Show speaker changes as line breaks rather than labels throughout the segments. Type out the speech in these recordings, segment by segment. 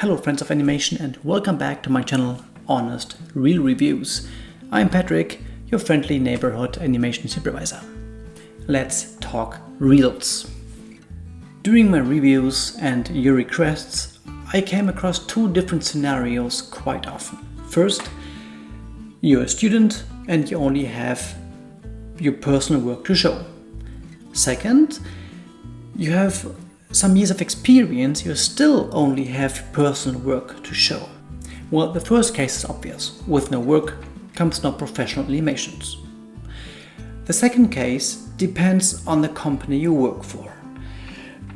Hello friends of animation and welcome back to my channel Honest Real Reviews. I'm Patrick, your friendly neighborhood animation supervisor. Let's talk reels. During my reviews and your requests, I came across two different scenarios quite often. First, you're a student and you only have your personal work to show. Second, you have some years of experience, you still only have personal work to show. Well, the first case is obvious. With no work comes no professional animations. The second case depends on the company you work for.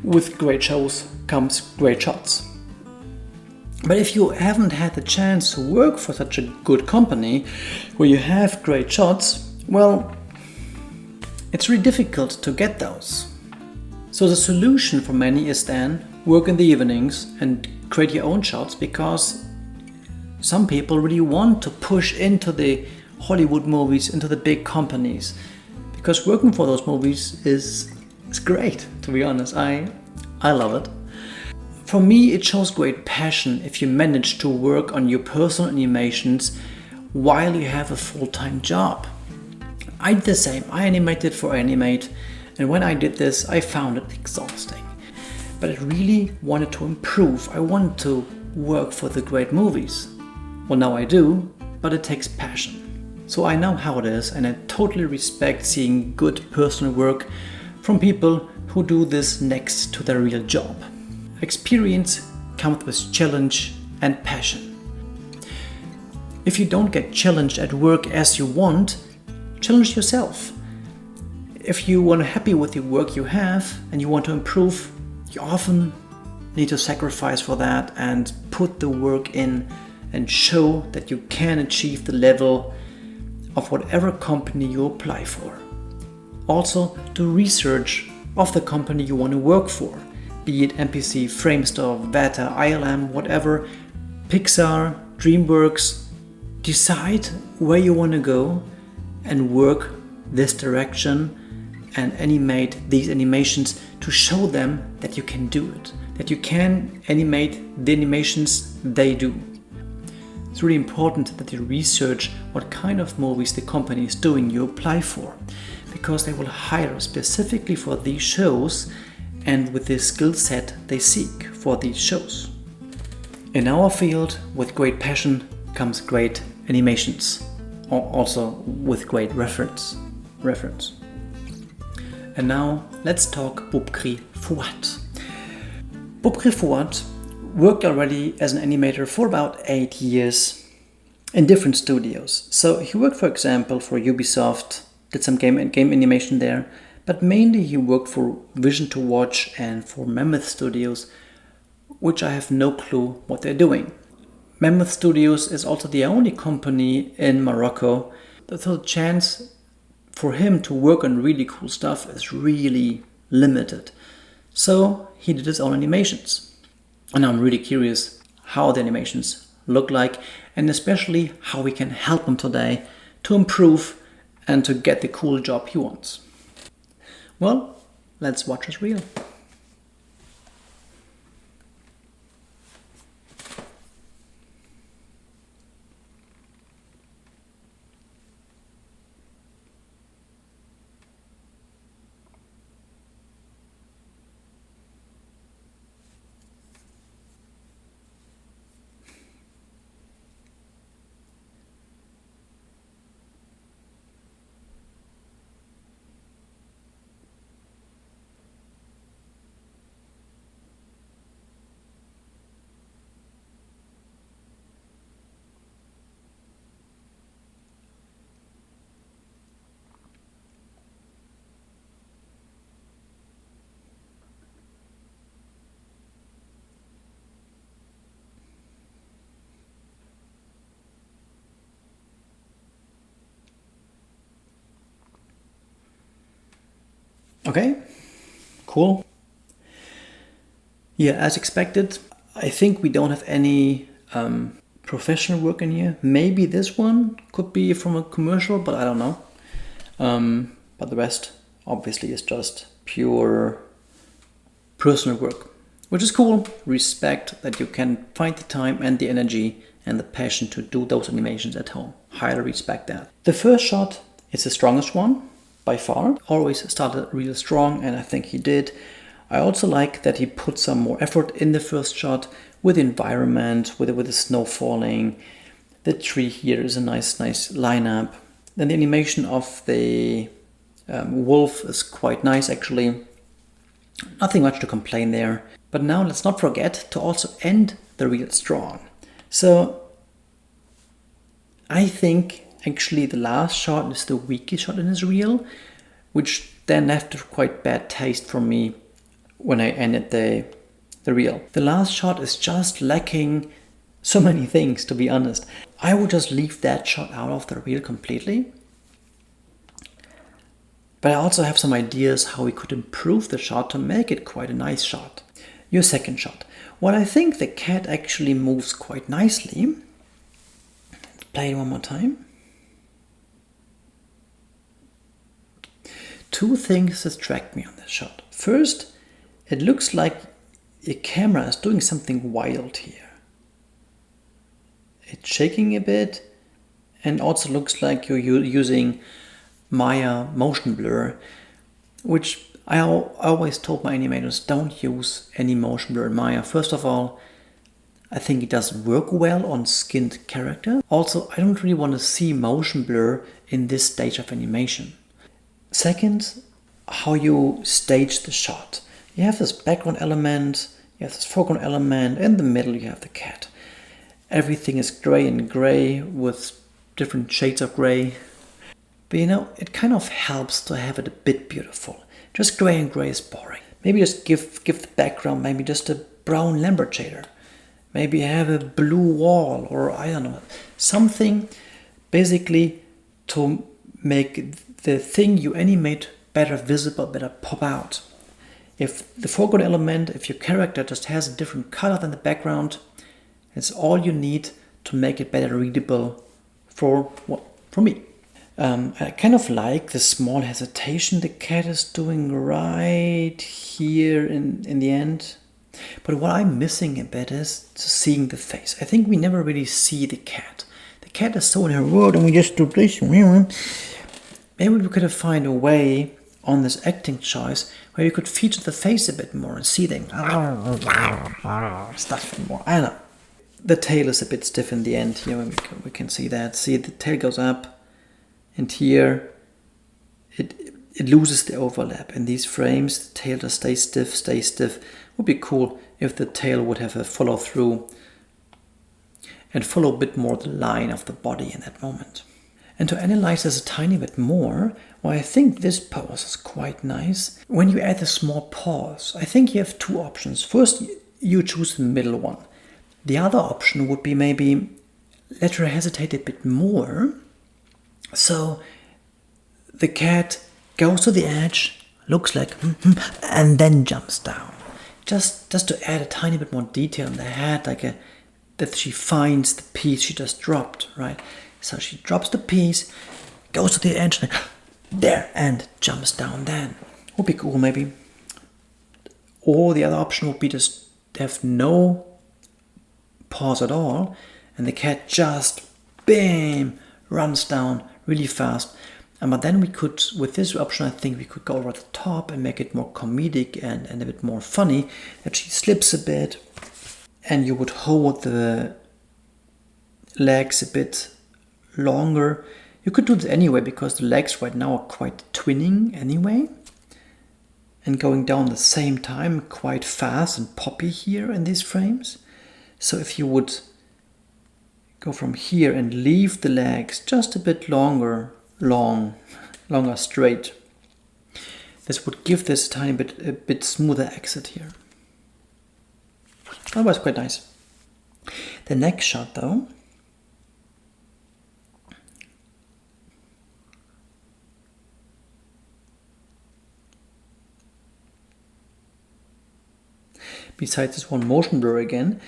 With great shows comes great shots. But if you haven't had the chance to work for such a good company where you have great shots, well, it's really difficult to get those. So the solution for many is then work in the evenings and create your own shots, because some people really want to push into the Hollywood movies, into the big companies, because working for those movies is great, to be honest. I love it. For me, it shows great passion if you manage to work on your personal animations while you have a full-time job. I did the same. I animated for Animate. And when I did this, I found it exhausting. But I really wanted to improve. I wanted to work for the great movies. Well, now I do, but it takes passion. So I know how it is, and I totally respect seeing good personal work from people who do this next to their real job. Experience comes with challenge and passion. If you don't get challenged at work as you want, challenge yourself. If you are happy with the work you have and you want to improve, you often need to sacrifice for that and put the work in and show that you can achieve the level of whatever company you apply for. Also, do research of the company you want to work for, be it MPC, Framestore, Veta, ILM, whatever, Pixar, DreamWorks. Decide where you want to go and work this direction and animate these animations to show them that you can do it, that you can animate the animations they do. It's really important that you research what kind of movies the company is doing you apply for, because they will hire specifically for these shows and with the skill set they seek for these shows. In our field, with great passion comes great animations, also with great reference. And now let's talk Boubkri Fouad. Boubkri Fouad worked already as an animator for about 8 years in different studios. So he worked, for example, for Ubisoft, did some game animation there, but mainly he worked for Vision to Watch and for Mammoth Studios, which I have no clue what they're doing. Mammoth Studios is also the only company in Morocco, so the chance for him to work on really cool stuff is really limited. So he did his own animations. And I'm really curious how the animations look like, and especially how we can help him today to improve and to get the cool job he wants. Well, let's watch his reel. Okay, cool. Yeah, as expected, I think we don't have any professional work in here. Maybe this one could be from a commercial, but I don't know. But the rest obviously is just pure personal work. which is cool. Respect that you can find the time and the energy and the passion to do those animations at home. Highly respect that. The first shot is the strongest one by far. Always started real strong, and I think he did. I also like that he put some more effort in the first shot with the environment, with the snow falling. The tree here is a nice lineup. Then the animation of the wolf is quite nice actually. Nothing much to complain there. But now let's not forget to also end the reel strong. So I think actually the last shot is the weakest shot in his reel, which then left a quite bad taste for me when I ended the reel. The last shot is just lacking so many things, to be honest. I would just leave that shot out of the reel completely. But I also have some ideas how we could improve the shot to make it quite a nice shot. Your second shot. Well, I think the cat actually moves quite nicely. Let's play it one more time. Two things distract me on this shot. First, it looks like the camera is doing something wild here. It's shaking a bit, and also looks like you're using Maya motion blur, which I always told my animators, don't use any motion blur in Maya. First of all, I think it doesn't work well on skinned character. Also, I don't really want to see motion blur in this stage of animation. Second, how you stage the shot. You have this background element, you have this foreground element, in the middle you have the cat. Everything is gray and gray with different shades of gray. But you know, it kind of helps to have it a bit beautiful. Just gray and gray is boring. Maybe just give the background maybe just a brown Lambert shader. Maybe have a blue wall, or I don't know. Something basically to make the thing you animate better visible, better pop out. If the foreground element, if your character just has a different color than the background, it's all you need to make it better readable for me. I kind of like the small hesitation the cat is doing right here in the end. But what I'm missing a bit is seeing the face. I think we never really see the cat. The cat is so in her world and we just do this. Maybe we could have find a way on this acting choice where you could feature the face a bit more and see them stuff more. I don't know. The tail is a bit stiff in the end here. We can see that. See, the tail goes up. And here, it loses the overlap. In these frames, the tail just stays stiff. Would be cool if the tail would have a follow through and follow a bit more the line of the body in that moment. And to analyze this a tiny bit more, well, I think this pose is quite nice. When you add a small pause, I think you have two options. First, you choose the middle one. The other option would be maybe let her hesitate a bit more. So the cat goes to the edge, looks like, and then jumps down. Just to add a tiny bit more detail in the head, that she finds the piece she just dropped, right? So she drops the piece, goes to the edge, there, and jumps down then. Would be cool maybe. Or the other option would be just have no pause at all, and the cat just, bam, runs down really fast. But then we could, with this option, I think we could go over the top and make it more comedic and a bit more funny, that she slips a bit and you would hold the legs a bit longer. You could do this anyway because the legs right now are quite twinning anyway and going down the same time quite fast and poppy here in these frames. So if you would go from here and leave the legs just a bit longer straight, this would give this a bit smoother exit here. That was quite nice. The next shot though, besides this one motion blur again,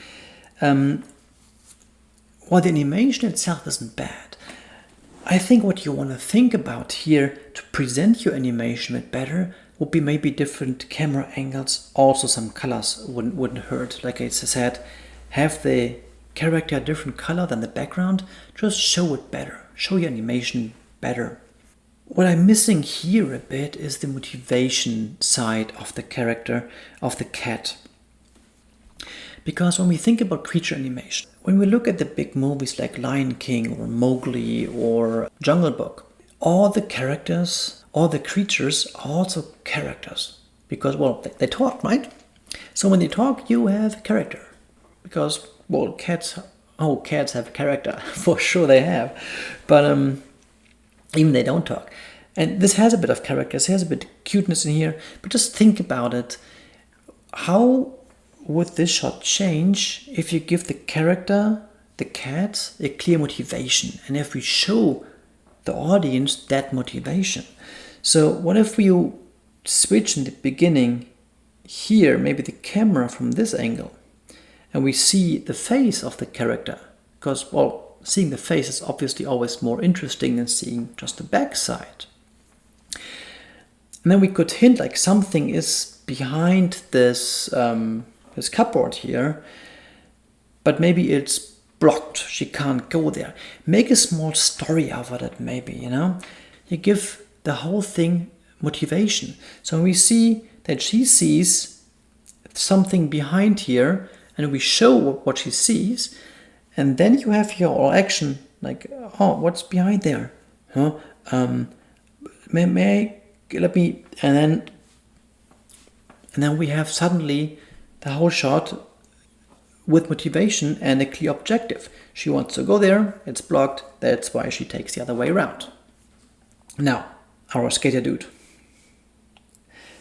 while the animation itself isn't bad, I think what you want to think about here to present your animation a bit better, would be maybe different camera angles. Also some colors wouldn't hurt. Like I said, have the character a different color than the background. Just show it better. Show your animation better. What I'm missing here a bit is the motivation side of the character, of the cat. Because when we think about creature animation, when we look at the big movies like Lion King or Mowgli or Jungle Book, all the characters, all the creatures are also characters. Because, well, they talk, right? So when they talk, you have a character. Because, well, cats have a character. For sure they have. But even they don't talk. And this has a bit of character, it has a bit of cuteness in here. But just think about it. How would this shot change if you give the character, the cat, a clear motivation, and if we show the audience that motivation? So what if we switch in the beginning here, maybe the camera from this angle, and we see the face of the character? Because, well, seeing the face is obviously always more interesting than seeing just the backside. And then we could hint like something is behind this this cupboard here, but maybe it's blocked. She can't go there. Make a small story out of it, maybe, you know. You give the whole thing motivation. So when we see that she sees something behind here, and we show what she sees, and then you have your action like, oh, what's behind there? Huh? Let me, and then we have suddenly the whole shot with motivation and a clear objective. She wants to go there, it's blocked, that's why she takes the other way around. Now, our skater dude.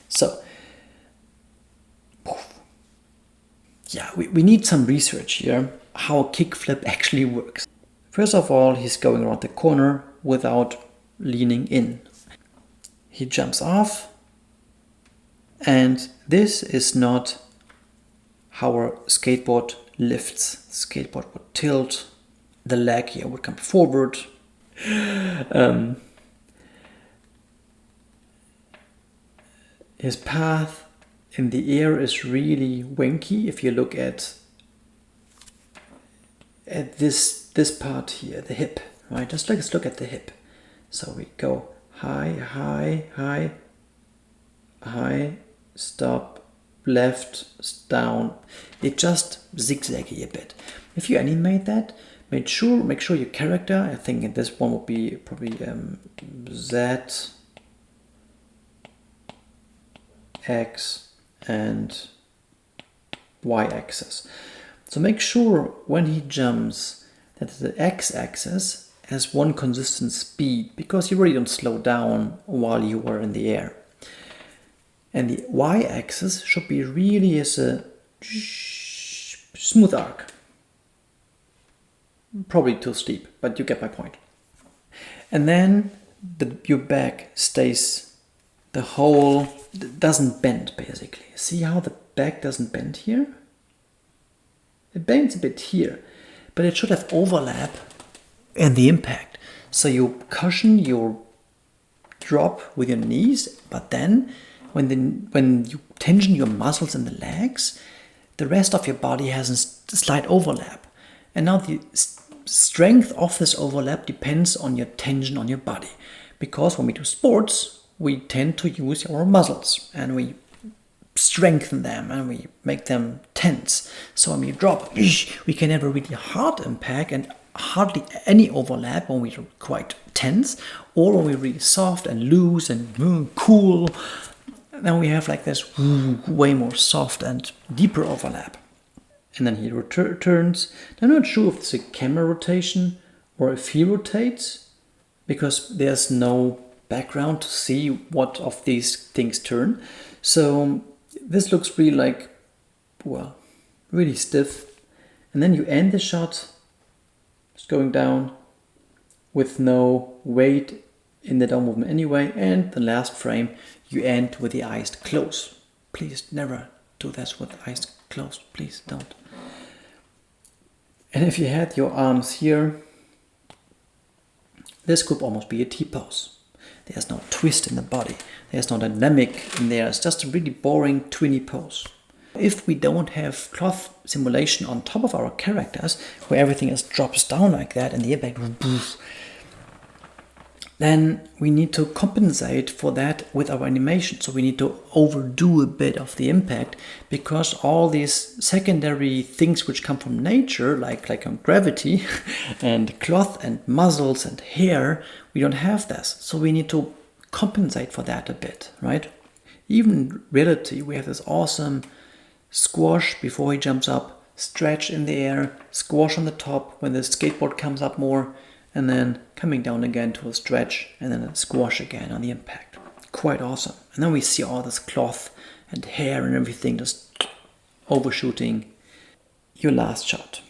So, yeah, we need some research here, how a kickflip actually works. First of all, he's going around the corner without leaning in. He jumps off, and this is not how our skateboard lifts. The skateboard would tilt, the leg here would come forward. His path in the air is really wanky. If you look at this part here, the hip, right? Just let's look at the hip. So we go high, high, high, high, stop, left, down. It just zigzaggy a bit. If you animate that, make sure your character, I think this one would be probably Z, X, and Y axis. So make sure when he jumps that the X axis has one consistent speed, because you really don't slow down while you are in the air. And the y-axis should be really as a smooth arc. Probably too steep, but you get my point. And then your back stays, the whole doesn't bend basically. See how the back doesn't bend here? It bends a bit here, but it should have overlap in the impact. So you cushion your drop with your knees, but then when you tension your muscles in the legs, the rest of your body has a slight overlap. And now the strength of this overlap depends on your tension on your body. Because when we do sports, we tend to use our muscles and we strengthen them and we make them tense. So when we drop, we can have a really hard impact and hardly any overlap when we're quite tense, or when we're really soft and loose and cool. Then we have like this way more soft and deeper overlap. And then he returns. I'm not sure if it's a camera rotation or if he rotates, because there's no background to see what of these things turn. So this looks really like, well, really stiff. And then you end the shot just going down with no weight in the down movement anyway. And the last frame, you end with the eyes closed. Please never do this with eyes closed. Please don't. And if you had your arms here, this could almost be a T-pose. There's no twist in the body. There's no dynamic in there. It's just a really boring twinny pose. If we don't have cloth simulation on top of our characters, where everything just drops down like that and the impact, then we need to compensate for that with our animation. So we need to overdo a bit of the impact, because all these secondary things which come from nature, like gravity and cloth and muscles and hair, we don't have this. So we need to compensate for that a bit, right? Even in reality, we have this awesome squash before he jumps up, stretch in the air, squash on the top when the skateboard comes up more, and then coming down again to a stretch, and then a squash again on the impact. Quite awesome. And then we see all this cloth and hair and everything just overshooting. Your last shot.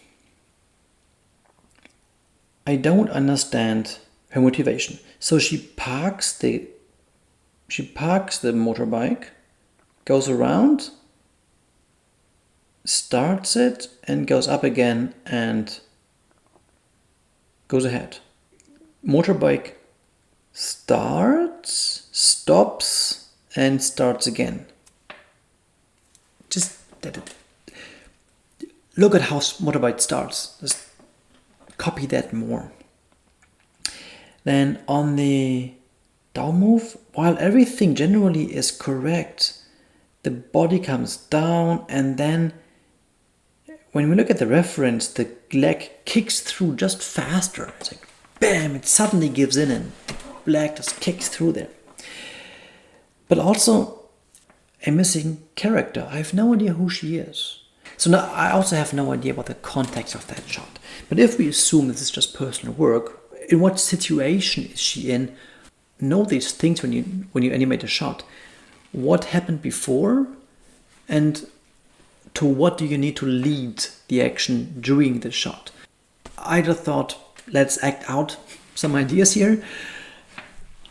I don't understand her motivation. So she parks the motorbike, goes around, starts it, and goes up again and goes ahead. Motorbike starts, stops, and starts again. Just look at how motorbike starts. Just copy that more. Then on the down move, while everything generally is correct, the body comes down, and then when we look at the reference, the leg kicks through just faster. It's like, bam, it suddenly gives in and the leg just kicks through there. But also a missing character. I have no idea who she is. So now I also have no idea about the context of that shot. But if we assume this is just personal work, in what situation is she in? Know these things when you animate a shot. What happened before, and to what do you need to lead the action during the shot? I just thought, let's act out some ideas here,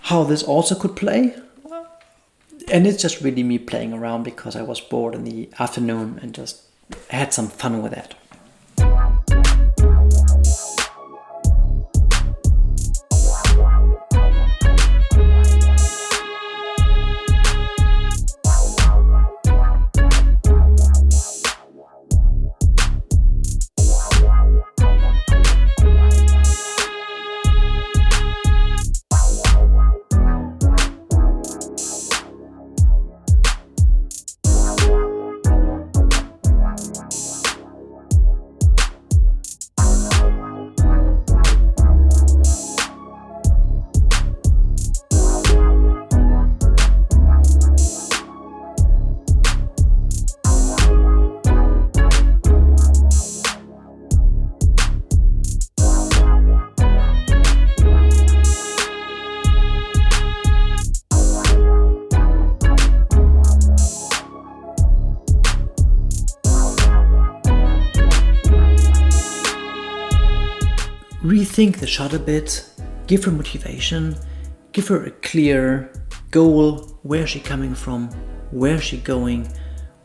how this also could play. And it's just really me playing around because I was bored in the afternoon and just had some fun with that. Rethink the shot a bit, give her motivation, give her a clear goal, where's she coming from, where's she going,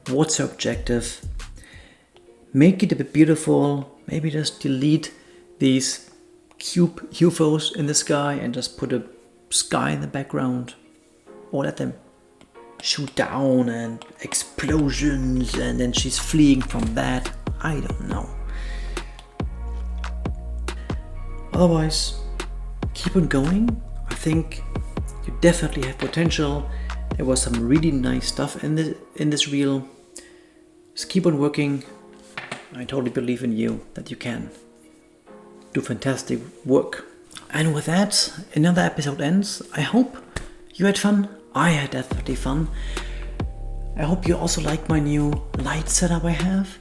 what's her objective. Make it a bit beautiful, maybe just delete these cube UFOs in the sky and just put a sky in the background, or let them shoot down and explosions and then she's fleeing from that. I don't know. Otherwise, keep on going. I think you definitely have potential. There was some really nice stuff in this reel. Just keep on working. I totally believe in you that you can do fantastic work. And with that, another episode ends. I hope you had fun. I had definitely fun. I hope you also like my new light setup I have.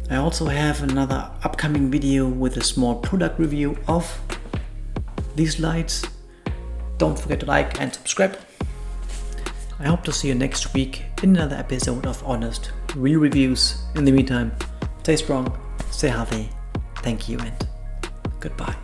I also have another upcoming video with a small product review of these lights. Don't forget to like and subscribe. I hope to see you next week in another episode of Honest Real Reviews. In the meantime, stay strong, stay healthy. Thank you and goodbye.